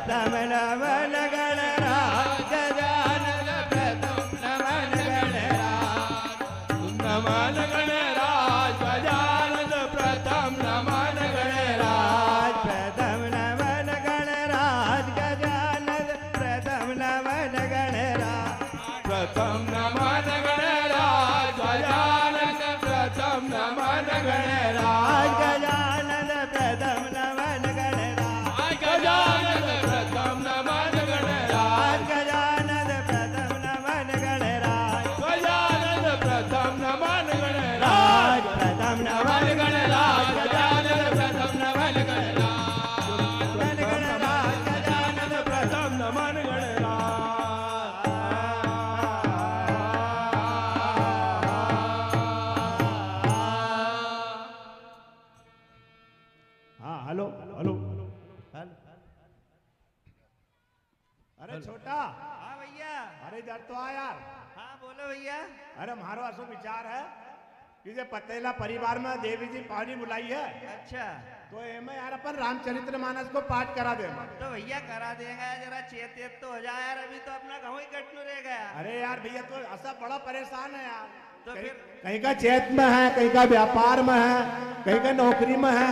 प्रथम नमन गणराज गजानन प्रथम नमन गणराज नमन गणराज गजानन प्रथम नमन गणराज प्रथम नमन गणराज गजानन प्रथम नमन गणराज प्रथम नमन गणराज गजानन प्रथम नमन गणराज गजानन प्रथम नमन गणराज गजानन प्रथम नमन गणराज गजानन प्रथम नमन गणराज गजानन प्रथम नमन गणराज राज प्रथम नमन गणराज गजानन प्रथम नमन गणराज गणराज गजानन प्रथम नमन गणराज। हाँ हेलो हेलो अरे छोटा हाँ भैया। अरे इधर तो आ यार। हाँ बोलो भैया। अरे मारो असो विचार है कि जे पतेला परिवार में देवी जी पानी बुलाई है अच्छा तो एमे यार अपन रामचरितमानस को पाठ करा दे। तो भैया करा देगा, जरा चेत तो हो जाए यार, अभी तो अपना गाँव ही कटनु रह गया। अरे यार भैया तो ऐसा बड़ा परेशान है यार। तो फिर कहीं का चेत में है, कहीं का व्यापार में है, कहीं का नौकरी में है।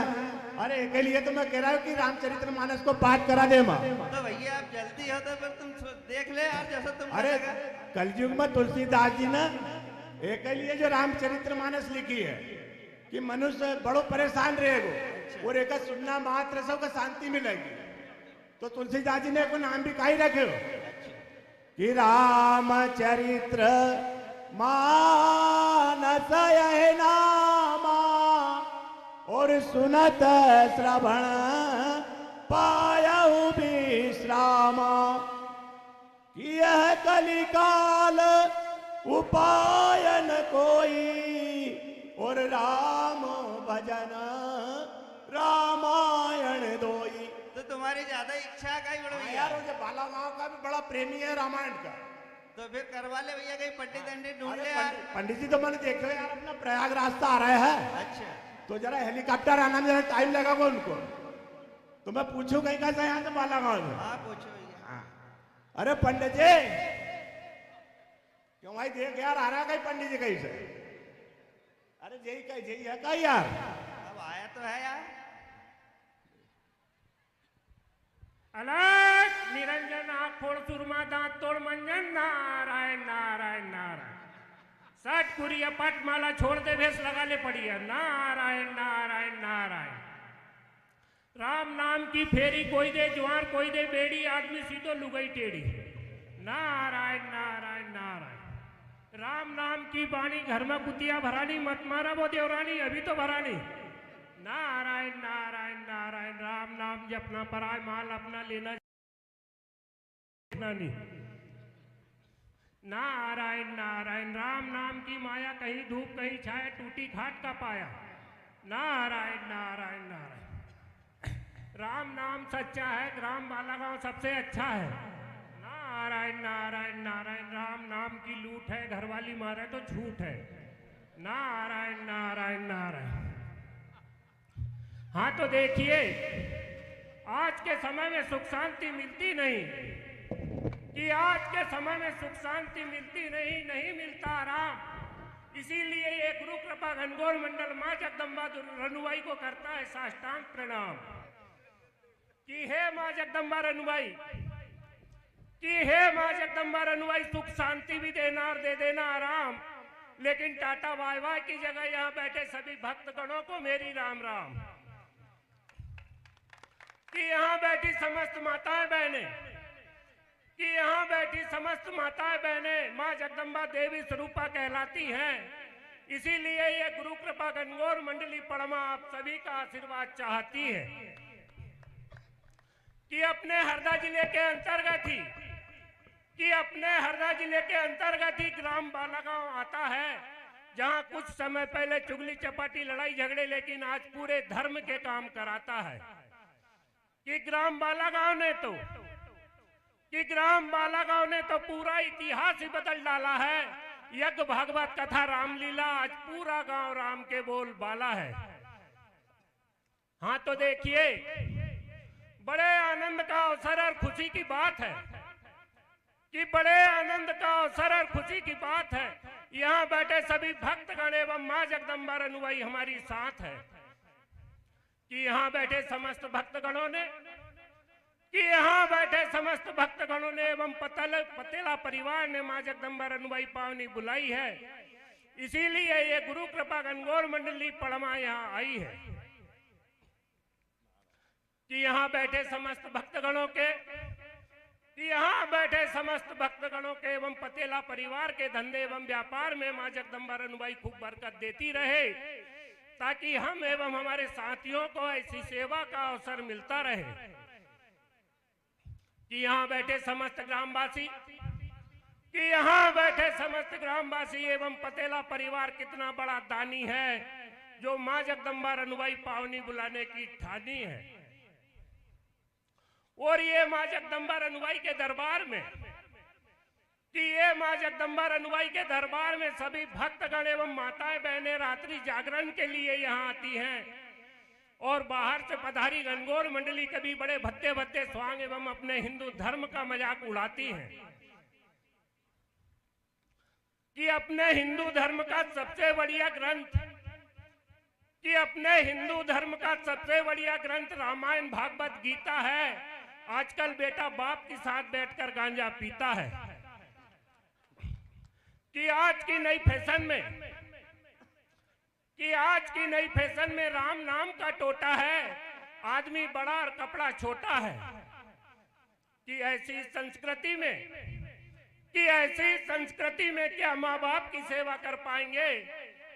अरे के लिए तो मैं कह रहा हूँ कि रामचरितमानस को पाठ करा दे माँ। तो भैया आप जल्दी हो तो फिर तुम देख ले यार जैसा तुम अरे करेगा। कलयुग में तुलसीदास जी ने एक लिए जो रामचरितमानस लिखी है कि मनुष्य बड़ो परेशान रहेगो और एक सुनना मात्र सबको शांति मिलेगी। तो तुलसीदास जी ने को नाम भी काई रखे हो कि रामचरित्र मानस यह नामा और सुनत श्रवण पायऊ विश्राम कि यह कलिकाल उपायन कोई और राम भजन रामायण दोई। तो तुम्हारी ज्यादा इच्छा का ही बड़ा भैया। यार मुझे बाला गांव का भी बड़ा प्रेमी है रामायण का। तो फिर करवा ले भैया, कहीं पंडित अंडित ढूंढ अरे ले यार। पंडित जी तो मैंने देख लिया यार, अपना प्रयाग रास्ता आ रहा है अच्छा तो जरा हेलीकॉप्टर आना में जरा टाइम लगेगा उनको। तो मैं पूछूं कहीं का से यहाँ से बाला गांव में। हाँ पूछो भैया। अरे पंडित जी क्यों भाई देख यार आ रहा कहीं पंडित जी कहीं से। अरे यही कहीं यही है कहीं यार। अब आया तो है यार। अलग निरंजन आँख फोड़ सुरमा दांत तोड़ मंजन नारायण नारायण नारायण सट पुरिया पट माला छोड़ दे भेस लगा ले पड़िया नारायण नारायण नारायण राम नाम की फेरी कोई दे ज्वार कोई दे बेड़ी आदमी सीधो लुगई टेढ़ी नारायण नारायण नारायण राम नाम की बाणी घर में कुतिया भरानी मत मारा वो देवरानी अभी तो भरानी नारायण नारायण नारायण राम नाम जपना पराय माल अपना लेना नहीं नारायण नारायण राम नाम की माया कहीं धूप कहीं छाया टूटी घाट का पाया नारायण नारायण नारायण राम नाम सच्चा है ग्राम बाला गांव सबसे अच्छा है नारायण नारायण नारायण राम नाम की लूट है घरवाली मारे तो झूठ है नारायण नारायण नारायण। हाँ तो देखिए आज के समय में सुख शांति मिलती नहीं कि आज के समय में सुख शांति मिलती नहीं मिलता आराम। इसीलिए ये गुरु कृपा घनघोर मंडल मां जगदम्बा रनुबाई को करता है साष्टांग प्रणाम कि हे मां जगदम्बा रनुबाई कि हे मां जगदम्बा रनुबाई सुख शांति भी देना और दे देना आराम। लेकिन टाटा वाय वाय की जगह यहाँ बैठे सभी भक्तगणों को मेरी राम राम कि यहाँ बैठी समस्त माताएं बहनें कि यहाँ बैठी समस्त माताएं बहनें मां जगदम्बा देवी स्वरूपा कहलाती हैं। इसीलिए ये गुरु कृपा घनघोर मंडली पड़मा आप सभी का आशीर्वाद चाहती है कि अपने हरदा जिले के अंतर्गत ही ग्राम बालागांव आता है जहां कुछ समय पहले चुगली चपाटी लड़ाई झगड़े लेकिन आज पूरे धर्म के काम कराता है कि ग्राम बालागांव ने तो पूरा इतिहास ही बदल डाला है। यज्ञ भागवत कथा रामलीला आज पूरा गांव राम के बोल बाला है। हाँ तो देखिए बड़े आनंद का अवसर और खुशी की बात है कि बड़े आनंद का अवसर और खुशी की बात है, यहाँ बैठे सभी भक्तगण एवं माँ जगदम्बा रनुबाई हमारी साथ है। कि यहाँ बैठे समस्त भक्तगणों ने एवं पतेला परिवार ने माँ जगदम्बा रनुबाई पावनी बुलाई है। इसीलिए ये गुरु कृपा गणगौर मंडली पड़मा यहाँ आई है कि यहाँ बैठे समस्त भक्तगणों के एवं पतेला परिवार के धंधे एवं व्यापार में माँ जगदम्बा रनुबाई खूब बरकत देती रहे, ताकि हम एवं हमारे साथियों को ऐसी सेवा का अवसर मिलता रहे। कि यहाँ बैठे समस्त ग्रामवासी एवं पतेला परिवार कितना बड़ा दानी है, जो माँ जगदम्बा रनुबाई पावनी बुलाने की ठानी है। और ये माँ जगदम्बा रनुबाई के दरबार में सभी भक्तगण एवं माताएं बहनें रात्रि जागरण के लिए यहाँ आती हैं, और बाहर से पधारी गणगौर मंडली के भी बड़े भत्ते भत्ते स्वांग एवं अपने हिंदू धर्म का मजाक उड़ाती हैं। कि अपने हिंदू धर्म का सबसे बढ़िया ग्रंथ रामायण भागवत गीता है। आजकल बेटा बाप के साथ बैठकर गांजा पीता है। कि आज की नई फैशन में राम नाम का टोटा है, आदमी बड़ा और कपड़ा छोटा है। कि ऐसी संस्कृति में क्या माँ बाप की सेवा कर पाएंगे?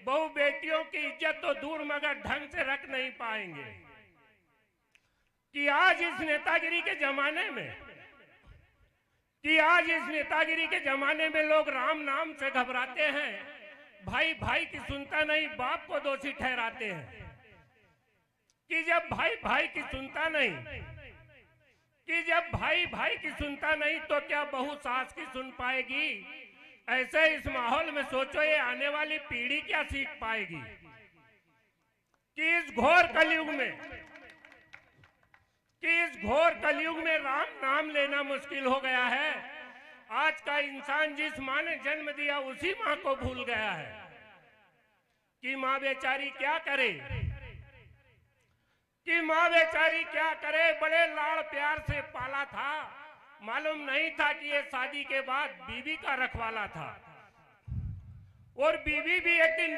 बहु बेटियों की इज्जत तो दूर मगर ढंग से रख नहीं पाएंगे। कि आज इस नेतागिरी के जमाने में लोग राम नाम से घबराते हैं, भाई भाई की सुनता नहीं, बाप को दोषी ठहराते हैं। कि जब भाई भाई की सुनता नहीं तो क्या बहू सास की सुन पाएगी? ऐसे इस माहौल में सोचो ये आने वाली पीढ़ी क्या सीख पाएगी? कि इस घोर कलयुग में राम नाम लेना मुश्किल हो गया है। आज का इंसान जिस माँ ने जन्म दिया उसी माँ को भूल गया है। कि माँ बेचारी क्या करे? बड़े लाड़ प्यार से पाला था, मालूम नहीं था कि ये शादी के बाद बीवी का रखवाला था। और बीवी भी एक दिन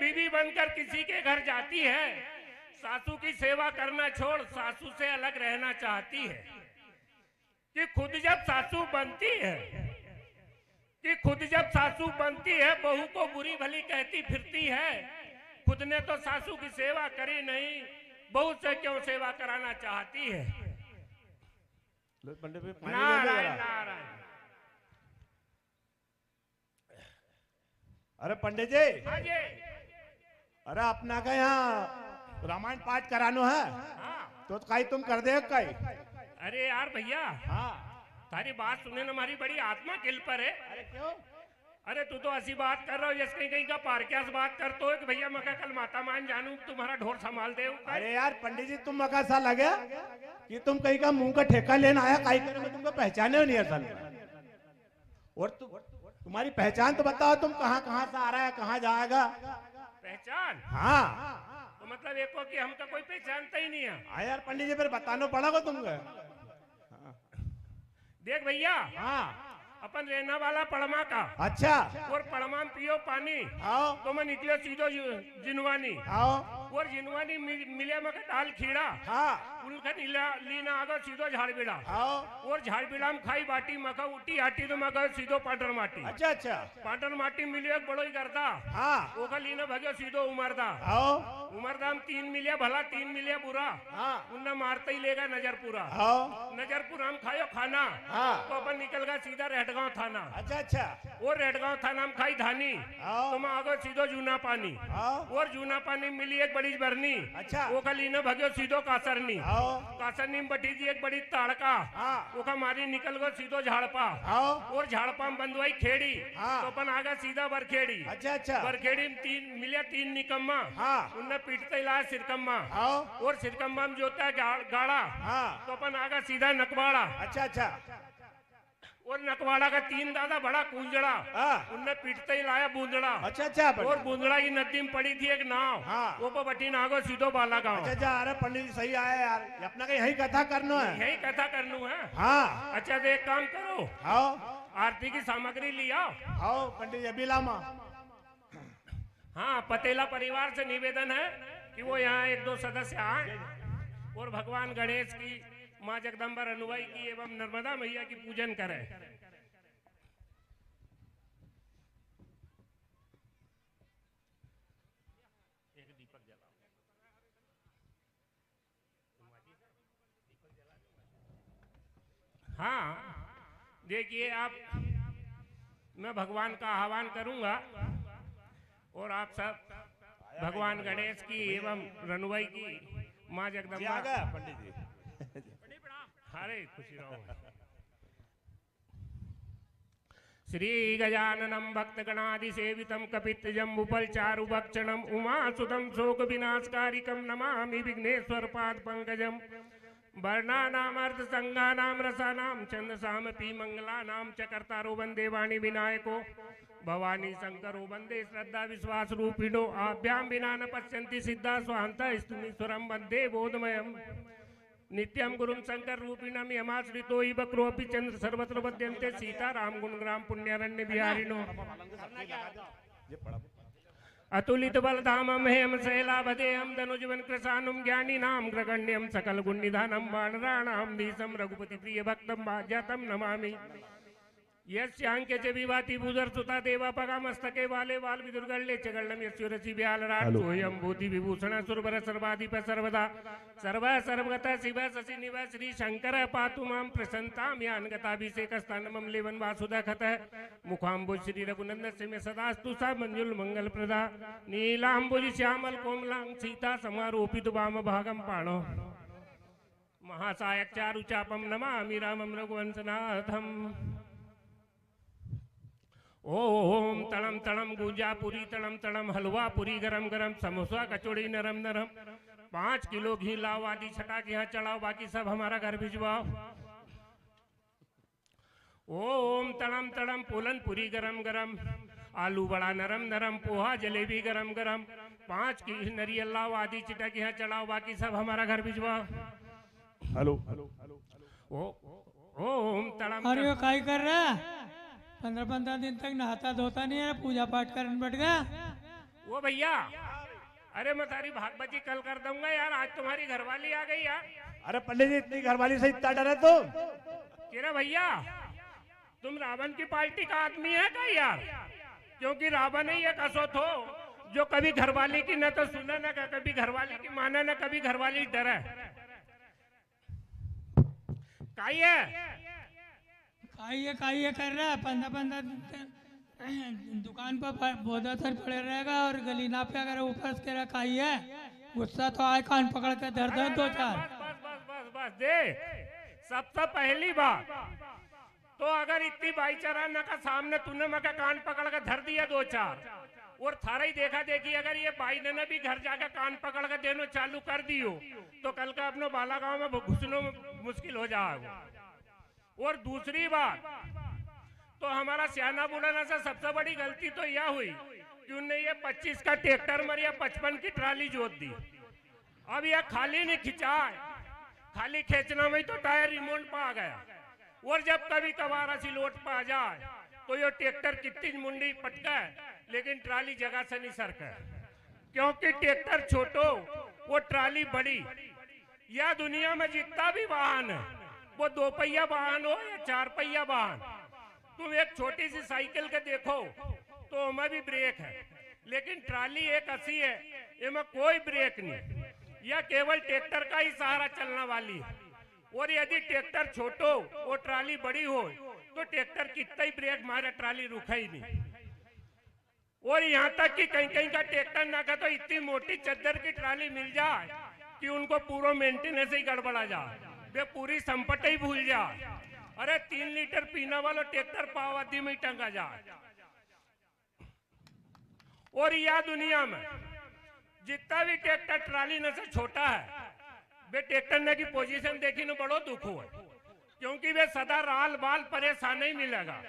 बीवी बनकर किसी के घर जाती है, सासू की सेवा करना छोड़ सासू से अलग रहना चाहती है। कि खुद जब सासू बनती है बहू को बुरी भली कहती फिरती है। खुद ने तो सासू की सेवा करी नहीं, बहू से क्यों सेवा कराना चाहती है? नारायण नारायण। अरे पंडित जी, हाँ जी। अरे अपना का यहाँ रामायण पाठ करानो है। हाँ। तो कहीं तुम कर दे कहीं? अरे यार भैया, हाँ, तारी बात सुनने में हमारी बड़ी आत्मा किल पर है। अरे क्यों? अरे तू तो ऐसी बात कर रहा हो जैसे कहीं का पारक्यास बात करते हो कि भैया मैं कल माता मान जानू तुम्हारा ढोर संभाल दे। अरे यार पंडित जी, तुम मका सा लगे कि तुम कहीं का मुंह का ठेका लेना आया, कहीं करे मैं तुमको पहचाने नहीं असल में। और तुम्हारी पहचान तो बताओ, तुम कहाँ कहाँ से आ रहा है, कहाँ जाएगा? पहचान? हाँ। तो मतलब एक हो कि हमका कोई पहचानता ही नहीं है। हाँ यार पंडित जी, फिर बताना पड़ेगा तुमको। देख भैया, हाँ, अपन रहना वाला पड़मा का। अच्छा। और पड़मा में पियो पानी। आओ। तो मैं निकले सीधो जिनवानी। आओ। और जिनवानी मिले मका दाल खीरा। हाँ। उनका लीना आगो सीधो झाड़बीड़ा। आओ। और झाड़बीड़ा में खाई बाटी मका उठी हाटी तो मका सीधो पाटर माटी। अच्छा अच्छा। पाटर माटी मिले एक बड़ो ही करता। हाँ। ओका लीना भगो सीधो उमरदा। आओ। उमरदा में 3 मिलिया भला 3 मिलिया बुरा। हाँ। उन्ना मारता ही लेगा नजरपुरा। आओ। नजरपुरा हम खायो खाना। हाँ। तो अपन निकल गया सीधा रेडगांव थाना। अच्छा अच्छा वो रेडगांव थाना में खाई धानी आओ। तो मैं आगो सीधो जूना पानी आओ। और जूना पानी में मिली एक बड़ी बरनी। अच्छा। वो कली न भगो सीधो कासरनी। आओ। कासरनी में बैठी थी एक बड़ी ताड़का। हाँ। वो का मारी निकल गो सीधो झाड़पा। आओ। और झाड़पा में बंदवाई खेड़ी। हाँ। तो अपन आगा सीधा बरखेड़ी। अच्छा अच्छा बरखेड़ी में मिले 3 निकम्मा। हाँ। उनने पीटते लाया सिरकम्मा। आओ। और सिरकम्मा में जोता है गाड़ा। हाँ। तो अपन आगा सीधा नकवाड़ा। अच्छा अच्छा और नकवाड़ा का 3 दादा बड़ा कुंजड़ा। हाँ। उनने पीटते ही लाया बूंदड़ा। अच्छा अच्छा और बूंदड़ा की नदी में पड़ी थी एक नाव। हाँ। वो पर बटी नागो सीधो बाला गाँव। अच्छा अच्छा अरे पंडित जी सही आया यार ये अपना का यही कथा करना है। यही कथा करनू है। हाँ अच्छा तो एक काम करो, आओ आरती की सामग्री लिया। आओ पंडित जी अभी लामा। हाँ, पतेला परिवार से निवेदन है कि वो यहाँ 1-2 सदस्य आए और भगवान गणेश की, माँ जगदम्बा रनुबाई की एवं नर्मदा मैया की पूजन करें। एक दीपक जलाओ। हाँ, देखिए आप, मैं भगवान का आह्वान करूंगा और आप सब भगवान गणेश की एवं रनुबाई की, माँ जगदम्बा। आ गया पंडित जी। हरे खुशी रहो। श्री गजाननम भक्त गणादि सेवितम कपित जम्बुफल चारु भक्षणम उमासुतम शोक विनाशकारिकम नमामि विघ्नेश्वर पाद पंकजम। वर्णानाम अर्थ संगानाम रसानाम छंदसामपि मंगलानाम च कर्तारो वंदे वाणी विनायको भवानी शंकरो वंदे श्रद्धा विश्वास रूपिणो आभ्याम विना न पश्यन्ति सिद्धा स्वान्ता स्तुमीश्वरम वंदे बोधमयम् नित्यं गुरुं शंकर रूपिणम यमाश्रितो हि बक्रोऽपि चंद्र सर्वत्र पद्यन्ते सीता राम गुणग्राम पुण्यरण्य विहारिणो अतुलित बलधामं हेम शैलाभदेहं धनुजवन कृशानुं ज्ञानिनां ग्रगण्यं सकल गुणनिधानं वानराणां धीशं रघुपति प्रिय भक्तं भाज्यतं नमामि। यस्यांके च विभाति भूधर सुता देवा पगा मस्तके वाले वाल विदुर्गल्ले च गल्लम यस्युरसि व्यालराट सोयं भूति विभूषण सुरवर सर्वाधिप सर्वदा सर्व सर्वगत शिव शशि निव श्री शंकर पातु मां प्रसन्तां यानगताभिषेक स्थानमं लेवन वासुदा खतः मुखाम्बुज श्री रघुनंदन से में सदास्तु सा मंजुल मंगल प्रदा नीलाम्बुज श्यामल कोमलांग सीता समारोपित वाम भागम पाणो महासायक चारु चापम नमामि रामं रघुवंशनाथम। ओम तड़म तड़म गुंजा पूरी तड़म तड़म हलवा पूरी गरम गरम समोसा कचौड़ी नरम नरम 5 किलो घी लाओ आदि छटा के यहाँ चढ़ाओ बाकी सब हमारा घर भिजवाओ। ओम तड़म तड़म पुलन पूरी गरम गरम आलू बड़ा नरम नरम पोहा जलेबी गरम गरम 5 किलो नरियल लाओ आदि चिटा के यहाँ चढ़ाओ बाकी सब हमारा घर भिजवाओ। हेलो ओम तड़म अरे वो काय कर रहा है? 15 दिन तक नहाता धोता नहीं है, पूजा पाठ करने बैठ गया। वो भैया, अरे मैं तारी भागवती कल कर दूंगा यार, आज तुम्हारी घरवाली आ गई यार। अरे पंडित जी इतनी घरवाली से इतना डरे तुम? किरे भैया, तुम रावण की पार्टी का आदमी है क्या यार? क्योंकि रावण ही एक असोत हो जो कभी घरवाली की न तो सुना न कभी घरवाली की माना न कभी घरवाली डरे। काई है काई कर रहा है? 15 दिन दुकान पर बोधा सर पड़े रहेगा और गली नापे अगर ऊपर से कह काई है, गुस्सा तो आए कान पकड़ के धर दे 2-4। बस दे। सबसे पहली बात तो अगर इतनी भाईचारा न का सामने तूने मका कान पकड़ के धर दिया 2-4 और थारा ही देखा देखी अगर ये भाई ने भी घर जाकर कान पकड़ के देनो चालू कर दियो तो कल का अपने बाला गांव में घुसनो मुश्किल हो जाएगा। और दूसरी बात तो हमारा सियाना बुलाना से सबसे बड़ी गलती तो यह हुई कि उनने ये 25 का ट्रैक्टर मर या 55 की ट्राली जोत दी। अब यह खाली नहीं खिंचाए, खाली खींचना में तो टायर रिमोट पर आ गया और जब कभी कभार ऐसी लोट पर आ जाए तो ये ट्रैक्टर कितनी मुंडी पटका लेकिन ट्राली जगह से नहीं सरका, क्योंकि ट्रैक्टर छोटो वो ट्राली बड़ी। यह दुनिया में जितना भी वाहन है वो 2 पहिया वाहन हो या 4 पहिया वाहन, तुम एक छोटी सी साइकिल के देखो तो उसमें भी ब्रेक है, लेकिन ट्राली एक ऐसी है इसमें कोई ब्रेक नहीं, यह केवल ट्रैक्टर का ही सहारा चलने वाली है। और यदि ट्रैक्टर छोटो वो ट्राली बड़ी हो तो ट्रैक्टर कितना ही ब्रेक मारे ट्राली रुका ही नहीं। और यहाँ तक कि कहीं कहीं का ट्रैक्टर ना का तो इतनी मोटी चद्दर की ट्राली मिल जाए कि उनको पूरा मेंटेनेंस ही गड़बड़ा जाए, वे पूरी संपत्ति ही भूल जाए। अरे 3 लीटर पीने वाला ट्रैक्टर पावादी में ही टंगा जाए। और यह दुनिया में जितना भी ट्रैक्टर ट्राली न से छोटा है, वे ट्रैक्टर ने की पोजीशन देखी न बड़ो दुख हुआ, क्योंकि वे सदा राल बाल परेशान ही मिलेगा।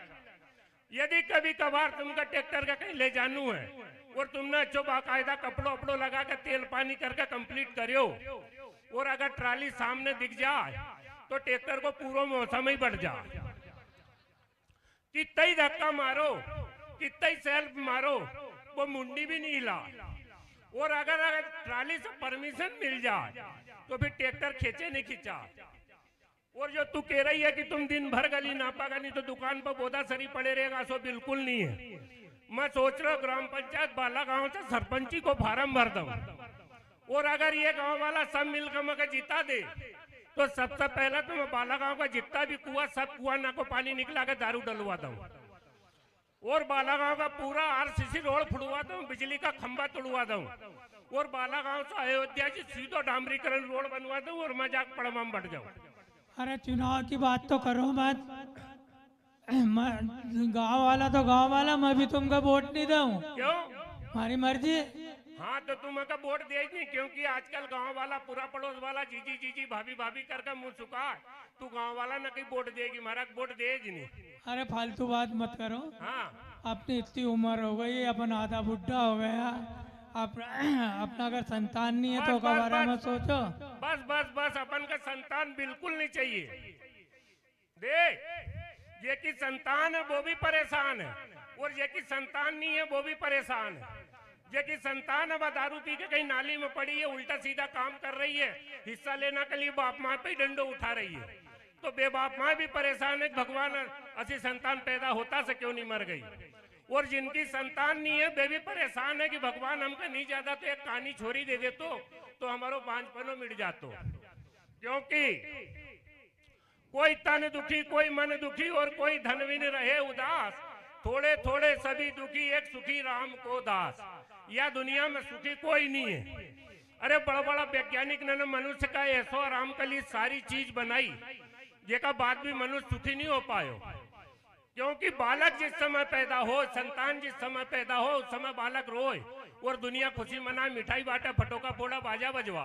यदि कभी कभार तुमका ट्रैक्टर का कहीं ले जानू है और तुमने अच्छो बाकायदा कपड़ों अपड़ो लगा कर तेल पानी करके कंप्लीट करियो, और अगर ट्राली सामने दिख जाए तो ट्रैक्टर को पूरा मौसम ही बढ़ जाए। कितना ही धक्का मारो, कितना ही सेल्फ मारो, वो मुंडी भी नहीं हिला। और अगर ट्राली से परमिशन मिल जाए तो फिर ट्रैक्टर खींचे नहीं खींचा। और जो तू कह रही है कि तुम दिन भर गली नापागा नहीं तो दुकान पर बोधा सरी पड़े रहेगा, सो बिल्कुल नहीं है। मैं सोच रहा हूँ ग्राम पंचायत बाला गांव से सरपंची को फार्म भर दूं, और अगर ये गांव वाला सब मिलकर मगर जीता दे तो सबसे पहले तो मैं बाला गांव का जितना भी कुआं, सब कुआं ना को पानी निकला के दारू डलवा दूं, और बालागांव का पूरा आरसीसी रोड फुड़वा दूं, बिजली का खंबा तोड़वा दूं, और बालागांव से अयोध्या जी सीधो डामरीकरण रोड बनवा दूं, और मैं जाकर पड़मा में बढ़ जाऊं। अरे चुनाव की बात तो करो मत। गांव वाला तो गांव वाला, मैं भी तुमको वोट नहीं दूं। क्यों? हमारी मर्जी। हाँ तो तुम का वोट दे नहीं, क्योंकि आजकल गांव वाला पूरा पड़ोस वाला जीजी जीजी भाभी भाभी करके मुंह सुखा, तू गांव वाला न कहीं वोट देगी, हमारा वोट देज नहीं। अरे फालतू बात मत करो। हाँ अपनी इतनी उम्र हो गई, अपन आधा बुढ़ा हो गया, अपना अगर संतान नहीं है तो बस, का बस, बारे में बस। सोचो। बस बस बस, अपन का संतान बिल्कुल नहीं चाहिए। देख, ये की संतान है वो भी परेशान है, और ये की संतान नहीं है वो भी परेशान है। ये की संतान अब दारू पी के कहीं नाली में पड़ी है, उल्टा सीधा काम कर रही है, हिस्सा लेना के लिए बाप माँ पे ही डंडो उठा रही है, तो बेबाप माँ भी परेशान है। भगवान ऐसी संतान पैदा होता से क्यों नहीं मर गई। और जिनकी संतान नहीं है वे भी परेशान है कि भगवान हमको नहीं ज्यादा तो एक कहानी छोरी दे दे तो हमारो बांझपनो मिट जातो। क्योंकि कोई तन दुखी, कोई मन दुखी, और कोई धनविन रहे उदास, थोड़े थोड़े सभी दुखी, एक सुखी राम को दास। यह दुनिया में सुखी कोई नहीं है। अरे बड़ा बड़ा वैज्ञानिक ने मनुष्य का ऐसो आराम के लिए सारी चीज बनाई, जेका बाद भी मनुष्य सुखी नहीं हो पायो। क्योंकि बालक जिस समय पैदा हो, संतान जिस समय पैदा हो, उस समय बालक रोए और दुनिया खुशी मनाए, मिठाई बांटे, फटोका फोड़ा, बाजा बजवा।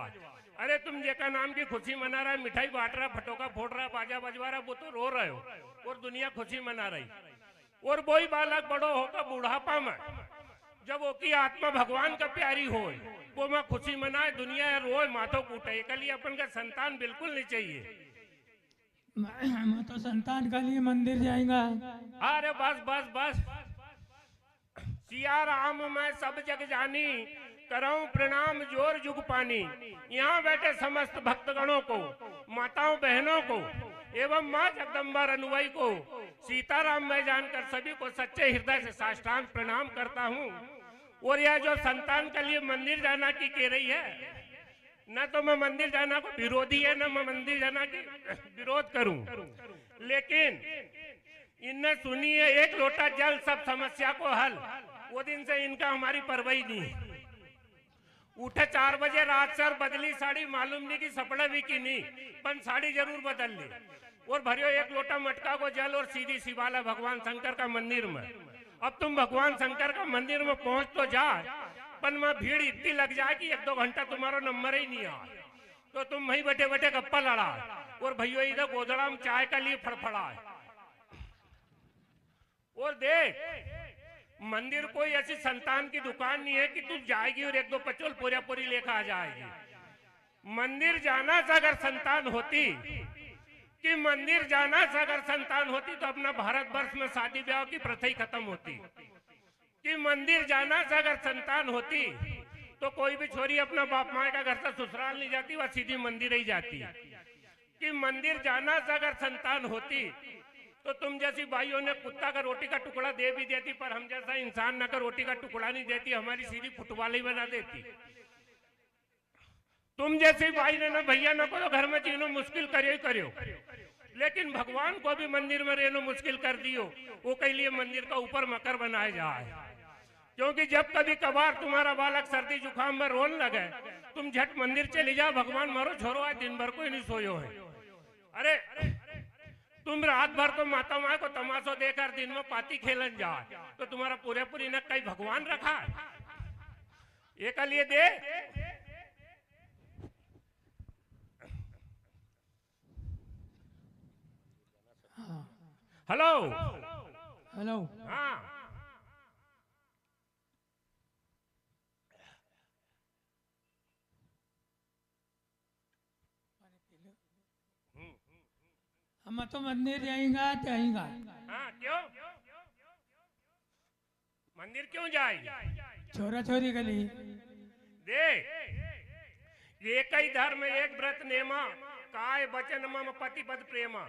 अरे तुम जेका नाम की खुशी मना रहा है, मिठाई बांट रहा, फटोका फोड़ रहा, बाजा बजवा रहा, वो तो रो रहे हो और दुनिया खुशी मना रही। और वही बालक बड़ो होकर बुढ़ापा में जब वो की आत्मा भगवान का प्यारी हो, वो मैं खुशी मनाए, दुनिया रोए, माथो कूटे। के लिए अपन का संतान बिल्कुल नहीं चाहिए। मैं तो संतान के लिए मंदिर जाएगा। अरे बस बस बस, सिया राम मैं सब जग जानी, कराऊं प्रणाम जोर जुग पानी। यहाँ बैठे समस्त भक्तगणों को, माताओं बहनों को एवं माँ जगदम्बा रनुआई को सीताराम मैं जानकर सभी को सच्चे हृदय से साष्टांग प्रणाम करता हूँ। और यह जो संतान के लिए मंदिर जाना की कह रही है, न तो मैं मंदिर जाना को विरोधी है, न मैं मंदिर जाना की विरोध करूं, लेकिन इनने सुनी है एक लोटा जल सब समस्या को हल, वो दिन से इनका हमारी परवाही नहीं है। उठे 4 बजे रात सर, बदली साड़ी, मालूम नहीं कि सपड़ा भी की नहीं, पर साड़ी जरूर बदल ली, और भरियो एक लोटा मटका को जल और सीधी शिवाला भगवान शंकर का मंदिर में। अब तुम भगवान शंकर का मंदिर में पहुंच तो जा, पर में भीड़ इतनी लग जाए कि 1-2 घंटा तुम्हारा नंबर ही नहीं आ, तो तुम वही बैठे बैठे गप्पा लड़ा, और भैया इधर गोदड़ा में चाय का लिए फड़फड़ा है। और देख, मंदिर कोई ऐसी संतान की दुकान नहीं है कि तू जाएगी और 1-2 पचोल पूरा पूरी लेकर आ जाएगी। मंदिर जाना से अगर संतान होती, कि मंदिर जाना से अगर संतान होती तो अपना भारतवर्ष में शादी ब्याह की प्रथा ही खत्म होती। कि मंदिर जाना से अगर संतान होती तो कोई भी छोरी अपना बाप माँ का घर से ससुराल नहीं जाती, वह सीधी मंदिर ही जाती। कि मंदिर जाना से अगर संतान होती तो तुम जैसी भाइयों ने कुत्ता का रोटी का टुकड़ा दे भी देती, पर हम जैसा इंसान न का रोटी का टुकड़ा नहीं देती, हमारी सीधी फुटबॉल ही बना देती। तुम जैसी भाई ने ना भैया न को तो घर में जीनो मुश्किल करियो ही करियो। लेकिन भगवान को भी मंदिर में रहना मुश्किल कर दियो। वो के लिए मंदिर का ऊपर मकर बनाया जाए, क्योंकि जब कभी कभार तुम्हारा बालक सर्दी जुकाम में रोने लगे, तुम झट मंदिर चले जाओ, भगवान मारो छोरो आज दिन भर कोई नहीं सोयो है। अरे तुम रात भर तो माता माँ को तमाशा देकर दिन में पाती खेलन जाए, तो तुम्हारा पूरे पूरी न कहीं भगवान रखा है। ये का लिए दे हेलो हेलो। हाँ हम तो मंदिर जाएंगा जाएंगा। हाँ क्यों मंदिर क्यों जाए? छोरा छोरी के लिए। देख एक ही धर्म एक व्रत नेमा, काय वचन मम पति पद प्रेमा।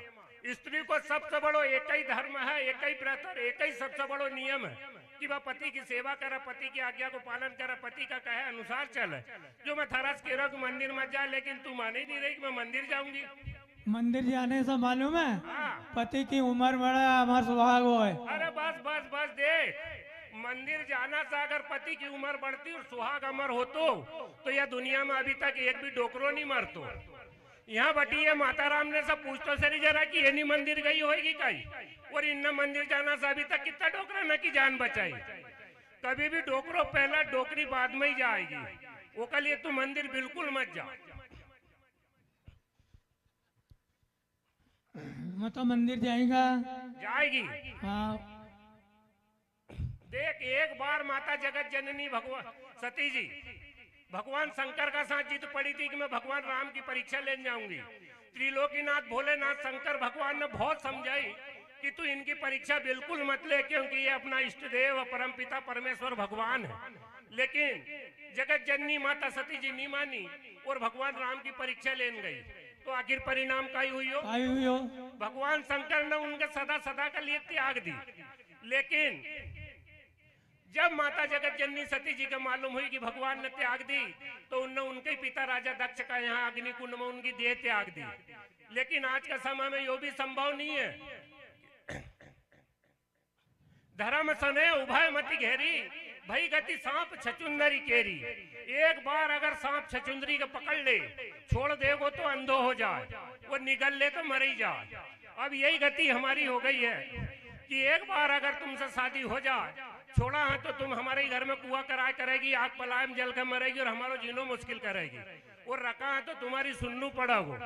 स्त्री को सबसे बड़ो एक ही धर्म है, एक ही व्रत और एक ही सबसे बड़ो नियम है कि वह पति की सेवा करे, पति की आज्ञा को पालन करे, पति का कहे अनुसार चले। जो मैं थरस कह रहा हूँ मंदिर मत जा, लेकिन तू मान ही नहीं रही कि मैं मंदिर जाऊंगी। मंदिर जाने से मालूम है हाँ। पति की उम्र बड़ा हमारा सुहाग हो है। अरे बस बस बस देख, मंदिर जाना से अगर पति की उम्र बढ़ती और सुहाग अमर हो तो यह दुनिया में अभी तक एक भी डोकरो नहीं मरतो। यहाँ बटी है माता राम ने सब पूछतो सरी जरा कि ये नहीं मंदिर गई होगी कहीं, और इन मंदिर जाना से अभी तक कितना डोकरा न की जान बचाई। कभी भी डोकरो पहला डोकरी बाद में ही जाएगी। वो के लिए तू मंदिर बिल्कुल मत जा। मैं तो मंदिर जाएगा जाएगी। हाँ। देख एक बार माता जगत जननी भगवान सती जी भगवान शंकर का साथ जीत पड़ी थी कि मैं भगवान राम की परीक्षा लेने जाऊंगी। त्रिलोकीनाथ भोलेनाथ शंकर भगवान ने बहुत समझाई कि तू इनकी परीक्षा बिल्कुल मत ले, क्योंकि ये अपना इष्ट देव परमपिता परमेश्वर भगवान है। लेकिन जगत जननी माता सती जी नहीं मानी और भगवान राम की परीक्षा लेने गई, तो आखिर परिणाम का ही हुई हो। भगवान शंकर ने उनके सदा सदा के लिए त्याग दी। लेकिन जब माता जगत जननी सती जी को मालूम हुई कि भगवान ने त्याग दी, तो उनने उनके पिता राजा दक्ष का यहाँ अग्निकुंड में उनकी देह त्याग दी। लेकिन आज का समय में यो भी संभव नहीं है। धर्म सने उभय मति घेरी, भई गति सांप छचुंदरी केरी। एक बार अगर सांप छचुंदरी को पकड़ ले, छोड़ देगो तो अंधो हो जाए, वो निगल ले तो मर ही जाए। अब यही गति हमारी हो गई है कि एक बार अगर तुमसे शादी हो जाए, छोड़ा है तो तुम हमारे घर में कुआं कराए करेगी, आग पलायम जल कर मरेगी और हमारा जीनो मुश्किल करेगी। और रखा है तो तुम्हारी सुननू पड़ोगो,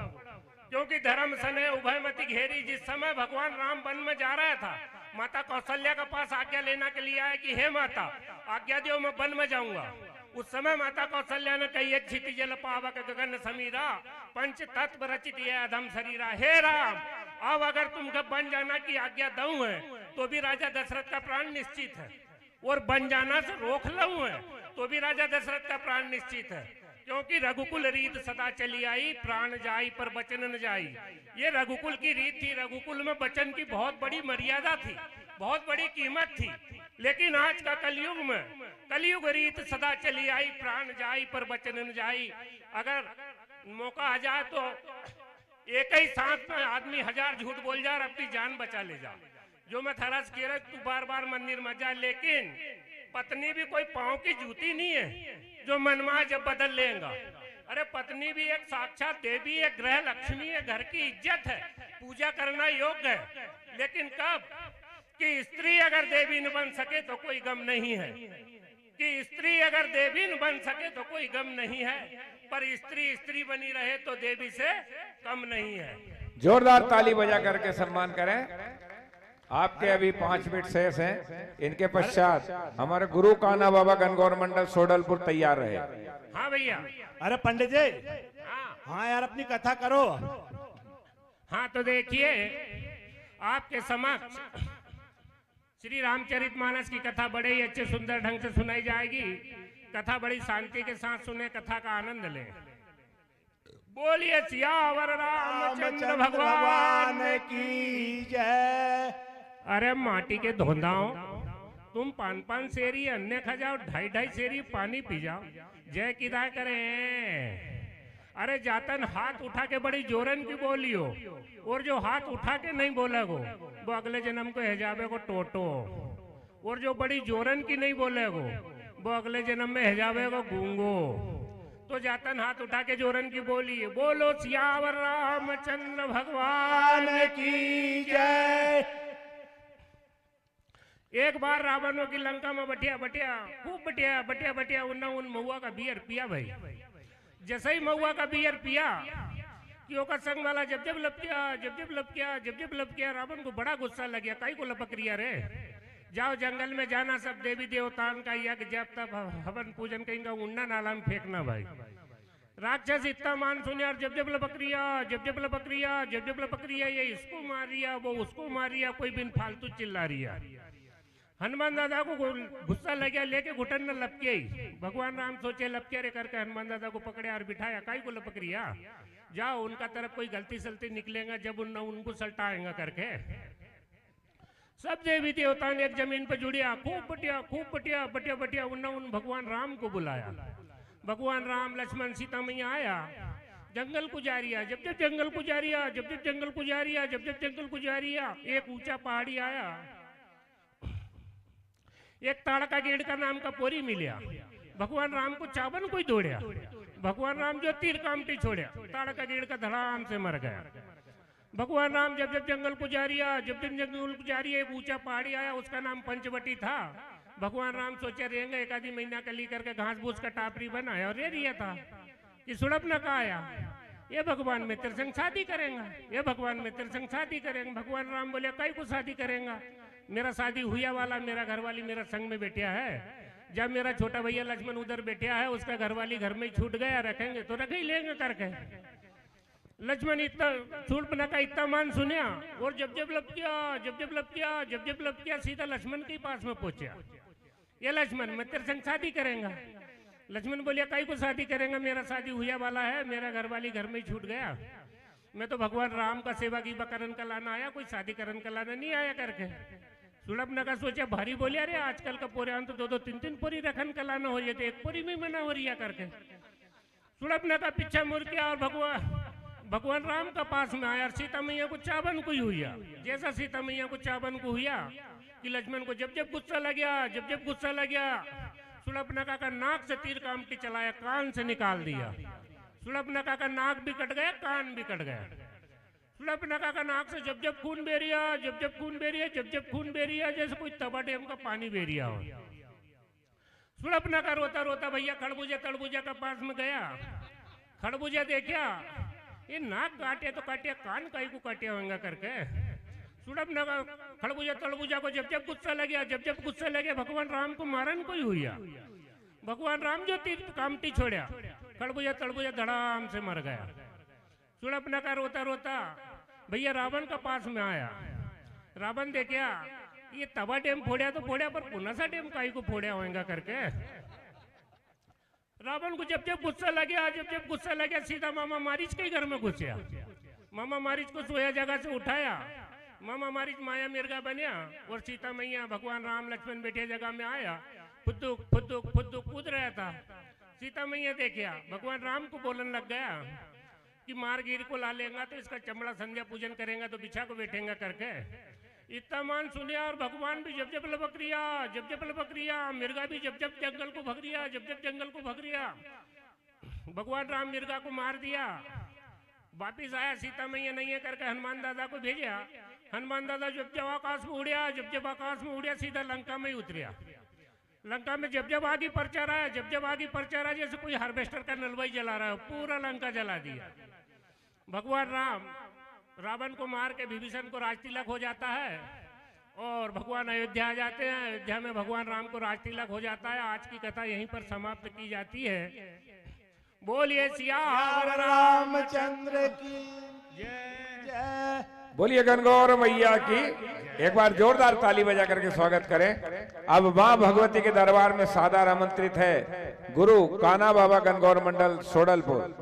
क्योंकि धर्म सने उभयमती घेरी। जिस समय भगवान राम वन में जा रहा था, माता कौशल्या के पास आज्ञा लेना के लिए आया कि हे माता आज्ञा दो मैं वन में जाऊंगा। उस समय माता कौशल्या ने कही क्षिति जल पावक गगन समीरा, पंच तत्व रचित ये अधम शरीरा। हे राम अब अगर तुमको बन जाना की आज्ञा दूं है तो भी राजा दशरथ का प्राण निश्चित है, और बन जाना से रोक लूं है तो भी राजा दशरथ का प्राण निश्चित है। क्योंकि रघुकुल रीत सदा चली आई, प्राण जाई पर वचन न जाई। ये रघुकुल की रीत थी। रघुकुल में वचन की बहुत बड़ी मर्यादा थी, बहुत बड़ी कीमत थी। लेकिन आज का कलयुग में कलयुग रीत सदा चली आई, प्राण जाई पर वचन न जाई। अगर मौका आ जाए तो एक ही सांस में आदमी 1000 झूठ बोल जा और अपनी जान बचा ले जा। जो मैं थरस कह रहा तू बार बार मंदिर में जा, लेकिन पत्नी भी कोई पांव की जूती नहीं है जो मनवा जब बदल लेगा। अरे पत्नी भी एक साक्षात देवी है, ग्रह लक्ष्मी है, घर की इज्जत है, पूजा करना योग्य है। लेकिन कब कि स्त्री अगर देवी न बन सके तो कोई गम नहीं है, कि स्त्री अगर देवी न बन सके तो कोई गम नहीं है, पर स्त्री स्त्री बनी रहे तो देवी से कम नहीं है। जोरदार ताली बजा करके सम्मान करें। आपके अभी 5 मिनट शेष हैं। इनके पश्चात हमारे गुरु कान्हा बाबा गणगौर मंडल सोडलपुर तैयार रहे। हाँ भैया। अरे पंडित जी, हाँ यार अपनी कथा करो। हाँ तो देखिए आपके समक्ष श्री रामचरितमानस की कथा बड़े ही अच्छे सुंदर ढंग से सुनाई जाएगी। कथा बड़ी शांति के साथ सुने, कथा का आनंद लें। बोलिए सियावर रामचंद्र भगवान की जय। अरे माटी के धोंधाओं, तुम 5-5 शेरी अन्य खा जाओ, 2.5 शेरी पानी पी जाओ, जय किदा करें। अरे जातन हाथ उठा के बड़ी जोरन की बोलियो, और जो हाथ उठा के नहीं बोलेगो वो अगले जन्म को हिजाबे को टोटो, और जो बड़ी जोरन की नहीं बोलेगो वो अगले जन्म में हिजाबे को गूंगो। तो जातन हाथ उठा के जोरन की बोलिए, बोलो सियावर रामचंद्र भगवान की जय। एक बार रावणों की लंका में बटिया बटिया खूब बटिया बटिया बटिया उन महुआ का बियर पिया भाई। जैसे ही महुआ का बियर पिया कि ओका संग वाला जब जब लपकिया रावण को बड़ा गुस्सा लग गया। काई को लपक रिया रे, जाओ जंगल में जाना, सब देवी देवताओं का यज्ञ जब तब हवन पूजन कहेंगे, उन्ना नाला में फेंकना भाई। राक्षस इतना मान सुने और जब जब लपक रिया ये इसको मार रिया वो उसको मार रिया, कोई बिन फालतू चिल्ला रिया। हनुमान दादा को गुस्सा लग गया, लेके घुटन में लपके ही। भगवान राम सोचे लपके रे करके हनुमान दादा को पकड़े और बिठाया। काई को लपक रिया, जाओ उनका तरफ कोई गलती सलती निकलेगा जब उनको सल्टाएंगा करके। सब देवी देवता ने एक जमीन पर जुड़िया, खूब बटिया उन भगवान राम को बुलाया। भगवान राम लक्ष्मण सीता मैया आया, जंगल को जा रिया। जब जंगल को जा रिया एक ऊंचा पहाड़ी आया, एक ताड़का गेड़ का नाम का पोरी मिलिया। भगवान राम को चावन कोई दौड़िया, भगवान राम जो तीर कामटी छोड़िया, ताड़का गेड़ का धड़ाम से मर गया। भगवान राम जब जंगल को जा रिया, एक ऊंचा पहाड़ी आया, उसका नाम पंचवटी था। भगवान राम सोचे रहेंगे एक आधी महीना कली करके घास भूस का टापरी बनाया और रिया था कि सुड़प न का आया, ये भगवान में तेरे संग शादी करेंगे, ये भगवान में तेरे संग शादी करेंगे। भगवान राम बोले कई को शादी करेंगा, मेरा शादी हुआ वाला, मेरा घरवाली मेरा संग में बैठा है। जब मेरा छोटा भैया लक्ष्मण उधर बैठा है, उसका घरवाली घर में ही छूट गया, रखेंगे तो रख ही लेंगे करके। लक्ष्मण इतना शूर्पणखा का इतना मान सुनिया और जब लपकिया सीधा लक्ष्मण के पास में पहुंचा। ये लक्ष्मण मैं तेरे संग शादी करेंगा। लक्ष्मण बोलिया कई को शादी करेंगा, मेरा शादी हुआ वाला है, मेरा घरवाली घर में ही छूट गया, मैं तो भगवान राम का सेवा की बकरन का लाना आया, कोई शादी करन का लाना नहीं आया करके। सुलभनखा सोचा भारी बोलिया रे, आजकल का पोरियान तो दो तीन पोरी रखन का लाना हो रही है, तो एक पोरी में मना हो रही है करके। सुलभनखा पीछा मुड़ के और भगवान राम का पास में आया। सीता मैया को चावन को ही हुआ, जैसा सीता मैया को चावन को हुआ कि लक्ष्मण को जब गुस्सा लग गया, सुलभनखा का नाक से तीर कामटी चलाया, कान से निकाल दिया। सुलभनखा का नाक भी कट गया, कान भी कट गया। सुलभनखा का नाक से जब खून बेरिया, जैसे कोई तबा डैम का पानी बेरिया हो। सुलभनखा रोता रोता भैया खड़बूजा का पास में गया। खड़बूजा देखा ये नाक काटे तो काटे, कान काई को काटे होंगे करके। सुलभनखा खड़बूजा को जब गुस्सा लगे भगवान राम को मारन कोई हुआ। भगवान राम जो तीर कामटी छोड़ा, खड़बूजा धड़ाम से मर गया। सुलभनखा रोता रोता भैया रावण का पास में आया। रावण देखा ये तवा डैम फोड़ा तो फोड़ा, पर पुनः सा डैम काई को फोड़ा होगा करके। रावण को जब गुस्सा लगे सीधा मामा मारीच के घर में घुसया। मामा मारीच को सोया जगह से उठाया। मामा मारीच माया मिर्गा बनिया और सीता मैया भगवान राम लक्ष्मण बैठे जगह में आया। फुद्दुक कूद रहा था। सीता मैया देखिया भगवान राम को बोलने लग गया कि मारगीर को ला लेगा तो इसका चमड़ा संध्या पूजन करेगा तो बिछा को बैठेगा करके। इतना मान सुनिया और भगवान भी जब लपक रिया, मिर्गा भी जब जंगल को भग रिया, भगवान राम मिर्गा को मार दिया। वापिस आया, सीता मैया नहीं है करके हनुमान दादा को भेजा। हनुमान दादा जब आकाश में उड़िया सीधा लंका में ही उतरिया। लंका में जब आगे पर्चा रहा जैसे कोई हार्वेस्टर का नलवाई जला रहा है, पूरा लंका जला दिया। भगवान राम रावण को मार के विभीषण को राज तिलक हो जाता है और भगवान अयोध्या आ जाते हैं। अयोध्या में भगवान राम को राज तिलक हो जाता है। आज की कथा यहीं पर समाप्त की जाती है। बोलिए सियावर रामचंद्र की जय। बोलिए गणगौर मैया की। एक बार जोरदार ताली बजा करके स्वागत करें। अब मां भगवती के दरबार में सादर आमंत्रित है गुरु कान्हा बाबा गणगौर मंडल सोडलपुर।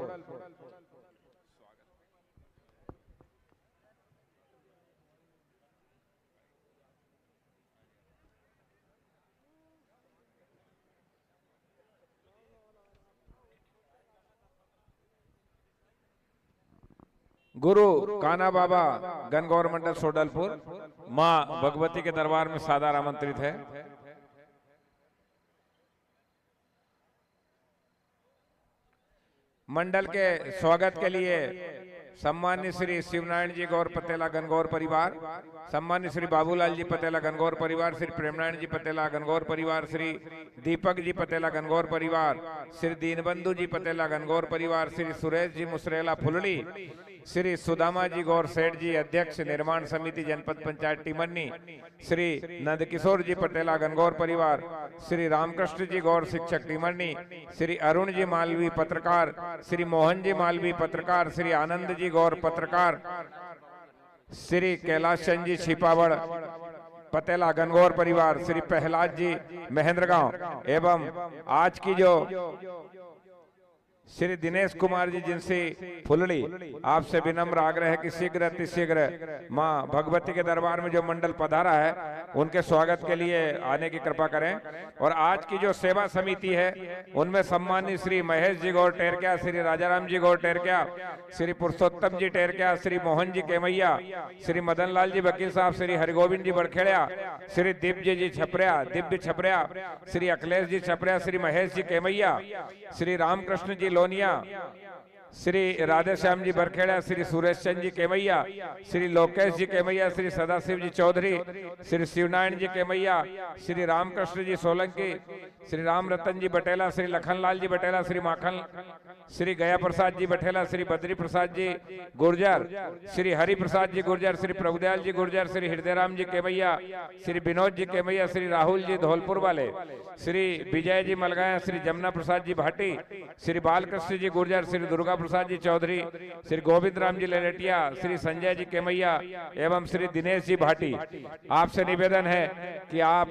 गुरु काना बाबा गणगौर मंडल सोडलपुर मां भगवती के दरबार में सादर आमंत्रित है। मंडल के स्वागत के लिए सम्मान्य श्री शिवनारायण जी गौर पतेला गणगौर परिवार, सम्मान्य श्री बाबूलाल जी पतेला गणगौर परिवार, श्री प्रेमनारायण जी पतेला गणगौर परिवार, श्री दीपक जी पतेला गणगौर परिवार, श्री दीनबंधु जी पतेला गणगौर परिवार, श्री सुरेश जी मुसरेला फुलड़ी, श्री सुदामा जी गौर सेठ जी अध्यक्ष निर्माण समिति जनपद पंचायत टीमन्नी, श्री नंदकिशोर जी पटेला गणगौर परिवार, श्री रामकृष्ण जी गौर शिक्षक टीमन्नी, श्री अरुण जी मालवी पत्रकार, श्री मोहन जी मालवी पत्रकार, श्री आनंद जी गौर पत्रकार, श्री कैलाश चंद जी छिपावड़ पतेला गणगौर परिवार, श्री प्रहलाद जी महेंद्र गांव एवं आज की जो श्री दिनेश कुमार जी जिनसे फुलड़ी, आपसे विनम्र आग्रह है कि शीघ्र अतिशीघ्र मां भगवती के दरबार में जो मंडल पधारा है उनके स्वागत के लिए आने की कृपा करें। और आज की जो सेवा समिति है उनमें सम्मानित श्री महेश जी गौर टेरकिया, श्री राजाराम जी गौर टेरकिया, श्री पुरुषोत्तम जी टेरकिया, श्री मोहन जी केमैया, श्री मदन लाल जी वकील साहब, श्री हरिगोविंद जी बड़खेड़िया, श्री दिव्य जी छपरिया, श्री अखिलेश जी छपरिया, श्री महेश जी केमैया, श्री रामकृष्ण जी लोनिया, श्री राधेश्याम जी बरखेड़ा, श्री सुरेश चंद जी केमैया, श्री लोकेश जी केमैया, श्री सदाशिव जी चौधरी, श्री शिवनारायण जी केमैया, श्री रामकृष्ण जी सोलंकी, श्री राम रतन जी बटेला, श्री लखनलाल जी बटेला, श्री माखन, श्री गया प्रसाद जी बटेला, श्री बद्री प्रसाद जी गुर्जर, श्री हरि प्रसाद जी गुर्जर, श्री प्रभुदयाल जी गुर्जर, श्री हृदयराम जी केमैया, श्री विनोद जी केमैया, श्री राहुल जी धौलपुर वाले, श्री विजय जी मलगाया, श्री जमुना प्रसाद जी भाटी, श्री बालकृष्ण जी गुर्जर, श्री दुर्गा प्रसाद जी चौधरी, श्री गोविंद राम जी ललेटिया, श्री संजय जी केमैया एवं श्री दिनेश जी भाटी। आपसे निवेदन है कि आप